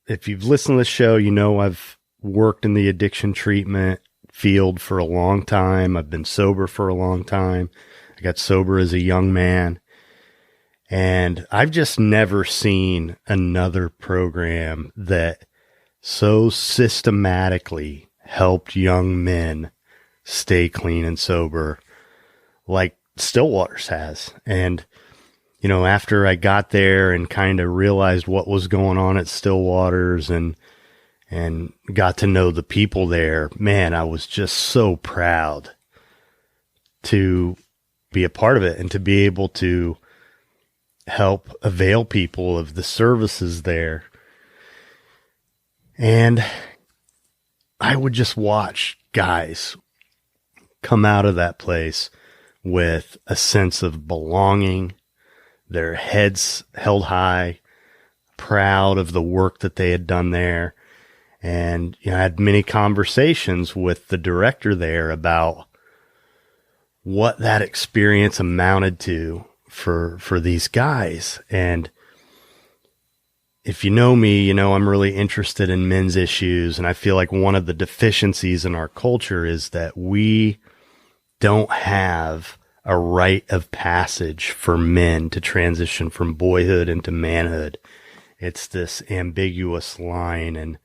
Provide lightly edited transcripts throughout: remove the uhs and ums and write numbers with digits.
if you've listened to the show, you know I've worked in the addiction treatment field for a long time. I've been sober for a long time. I got sober as a young man. And I've just never seen another program that so systematically helped young men stay clean and sober like Stillwater's has. And, you know, after I got there and kind of realized what was going on at Stillwater's and got to know the people there, man, I was just so proud to be a part of it and to be able to help avail people of the services there. And I would just watch guys come out of that place with a sense of belonging, their heads held high, proud of the work that they had done there. And, you know, I had many conversations with the director there about what that experience amounted to for these guys. And if you know me, you know I'm really interested in men's issues. And I feel like one of the deficiencies in our culture is that we don't have a rite of passage for men to transition from boyhood into manhood. It's this ambiguous line. And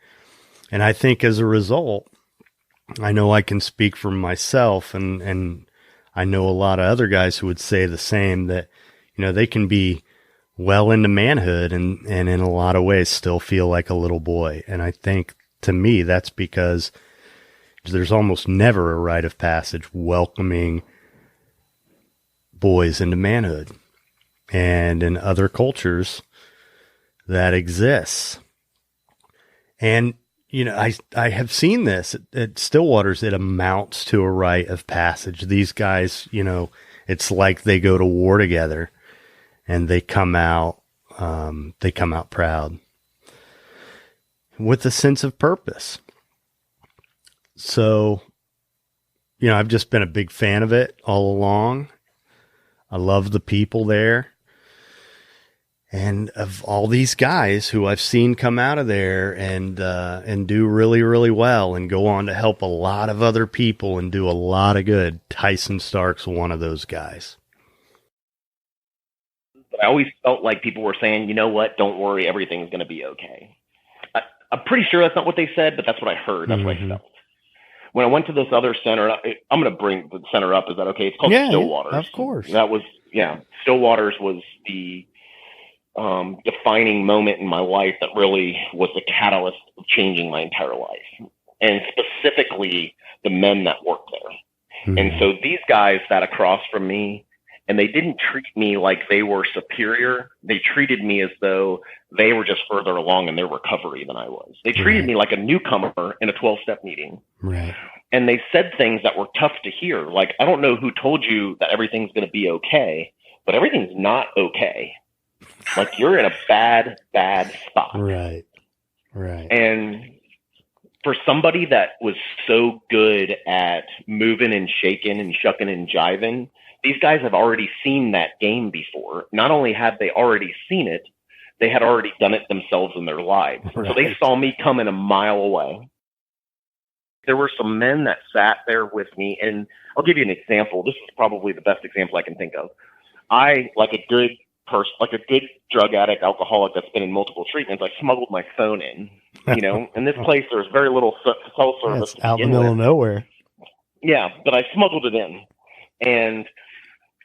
I think as a result, I know I can speak for myself and I know a lot of other guys who would say the same, that, you know, they can be well into manhood and in a lot of ways still feel like a little boy. And I think to me, that's because there's almost never a rite of passage welcoming boys into manhood. And in other cultures that exists. And, you know, I have seen this at Stillwater's. It amounts to a rite of passage. These guys, you know, it's like they go to war together and they come out proud with a sense of purpose. So, you know, I've just been a big fan of it all along. I love the people there. And of all these guys who I've seen come out of there and do really, really well and go on to help a lot of other people and do a lot of good, Tyson Stark's one of those guys. But I always felt like people were saying, you know what, don't worry, everything's going to be okay. I'm pretty sure that's not what they said, but that's what I heard. That's what I felt. When I went to this other center, I'm going to bring the center up. Is that okay? It's called Stillwater's. Of course. That was, Stillwater's was the defining moment in my life that really was the catalyst of changing my entire life, and specifically the men that worked there. And so these guys sat across from me, and they didn't treat me like they were superior. They treated me as though they were just further along in their recovery than I was. They treated me like a newcomer in a 12-step meeting. Right. And they said things that were tough to hear. Like, I don't know who told you that everything's going to be okay, but everything's not okay. Like, you're in a bad, bad spot. Right. Right. And for somebody that was so good at moving and shaking and shucking and jiving, these guys have already seen that game before. Not only had they already seen it, they had already done it themselves in their lives. Right. So they saw me coming a mile away. There were some men that sat there with me, and I'll give you an example. This is probably the best example I can think of. I, like a good person, like a good drug addict, alcoholic that's been in multiple treatments, I smuggled my phone in. You know, in this place, there's very little cell service. It's out in the middle of nowhere. Yeah, but I smuggled it in. And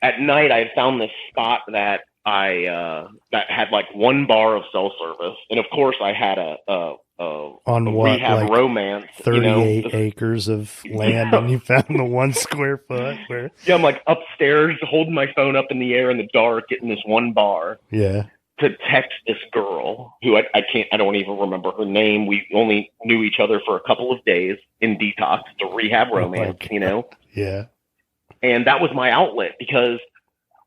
at night, I had found this spot that that had like one bar of cell service, and of course, I had a on what, rehab like romance, 38 acres of land, and you found the 1 square foot. Where yeah, I'm like upstairs holding my phone up in the air in the dark, getting this one bar. Yeah. To text this girl who I don't even remember her name. We only knew each other for a couple of days in detox, the rehab romance, you know? Yeah. And that was my outlet, because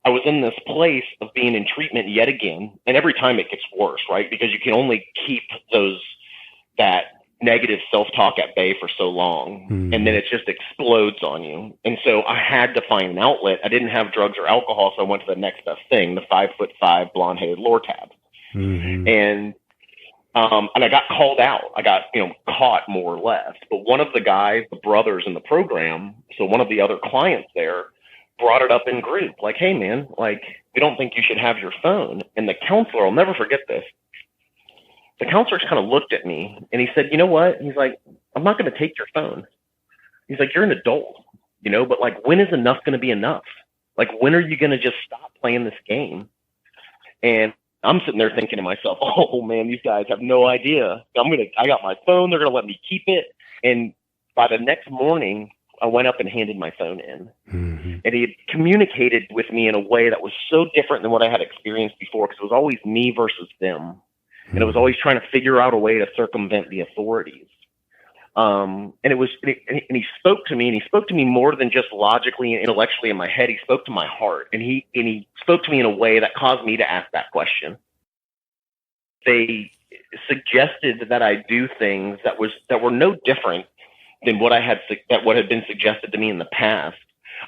I was in this place of being in treatment yet again. And every time it gets worse, right? Because you can only keep that negative self-talk at bay for so long. And then it just explodes on you. And so I had to find an outlet. I didn't have drugs or alcohol, so I went to the next best thing, the 5'5" blonde-headed Lortab. And And I got called out. I got, caught more or less. But one of the guys, the brothers in the program, so one of the other clients there, brought it up in group, like, hey, man, like, we don't think you should have your phone. And the counselor, I'll never forget this. The counselor just kind of looked at me and he said, you know what? He's like, I'm not going to take your phone. He's like, you're an adult, but like, when is enough going to be enough? Like, when are you going to just stop playing this game? And I'm sitting there thinking to myself, oh man, these guys have no idea. I got my phone. They're going to let me keep it. And by the next morning, I went up and handed my phone in. Mm-hmm. And he had communicated with me in a way that was so different than what I had experienced before, because it was always me versus them. Mm-hmm. And it was always trying to figure out a way to circumvent the authorities. And he spoke to me, and he spoke to me more than just logically and intellectually in my head. He spoke to my heart, and he spoke to me in a way that caused me to ask that question. They suggested that I do things that were no different than what had been suggested to me in the past.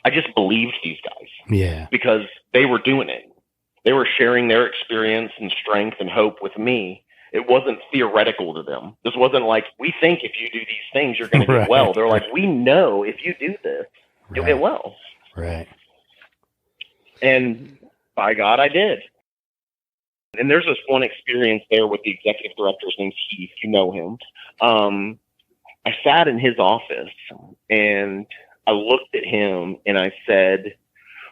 I just believed these guys. Yeah. Because they were doing it. They were sharing their experience and strength and hope with me. It wasn't theoretical to them. This wasn't like, we think if you do these things, you're going to get well. They're like, we know if you do this, you'll get well. Right. And by God, I did. And there's this one experience there with the executive director. His name's Heath. You know him. I sat in his office and I looked at him and I said,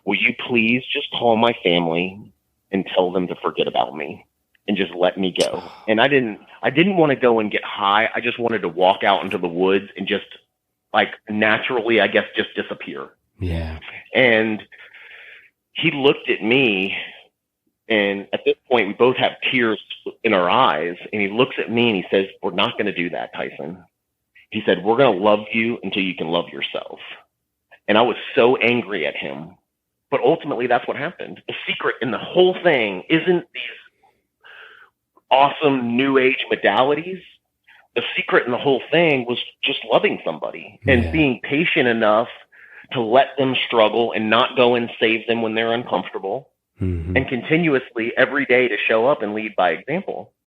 will you please just call my family and tell them to forget about me and just let me go? And I didn't want to go and get high. I just wanted to walk out into the woods and just, like, naturally, I guess, just disappear. Yeah. And he looked at me, and at this point, we both have tears in our eyes, and he looks at me and he says, we're not going to do that, Tyson. He said, we're going to love you until you can love yourself. And I was so angry at him. But ultimately, that's what happened. The secret in the whole thing isn't these awesome new age modalities. The secret in the whole thing was just loving somebody and being patient enough to let them struggle and not go and save them when they're uncomfortable, and continuously every day to show up and lead by example.